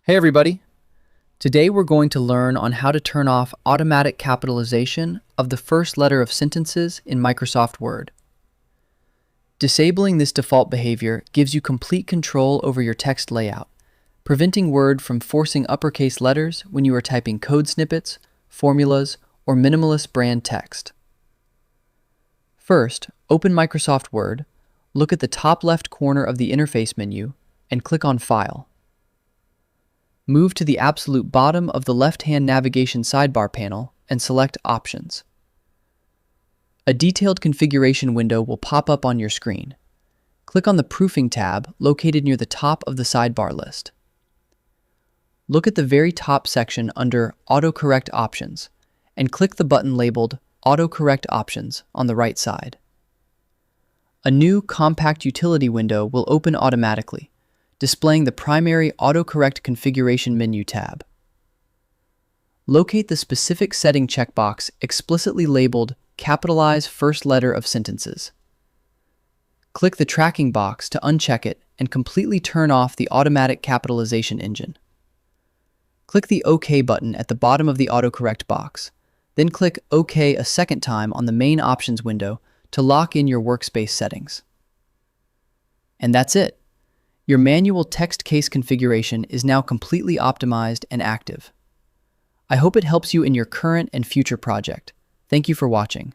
Hey everybody! Today we're going to learn on how to turn off automatic capitalization of the first letter of sentences in Microsoft Word. Disabling this default behavior gives you complete control over your text layout, preventing Word from forcing uppercase letters when you are typing code snippets, formulas, or minimalist brand text. First, open Microsoft Word, look at the top left corner of the interface menu, and click on File. Move to the absolute bottom of the left-hand navigation sidebar panel and select Options. A detailed configuration window will pop up on your screen. Click on the Proofing tab located near the top of the sidebar list. Look at the very top section under Autocorrect Options and click the button labeled Autocorrect Options on the right side. A new compact utility window will open automatically, displaying the primary autocorrect configuration menu tab. Locate the specific setting checkbox explicitly labeled Capitalize First Letter of Sentences. Click the tracking box to uncheck it and completely turn off the automatic capitalization engine. Click the OK button at the bottom of the autocorrect box, then click OK a second time on the main options window to lock in your workspace settings. And that's it. Your manual text case configuration is now completely optimized and active. I hope it helps you in your current and future project. Thank you for watching.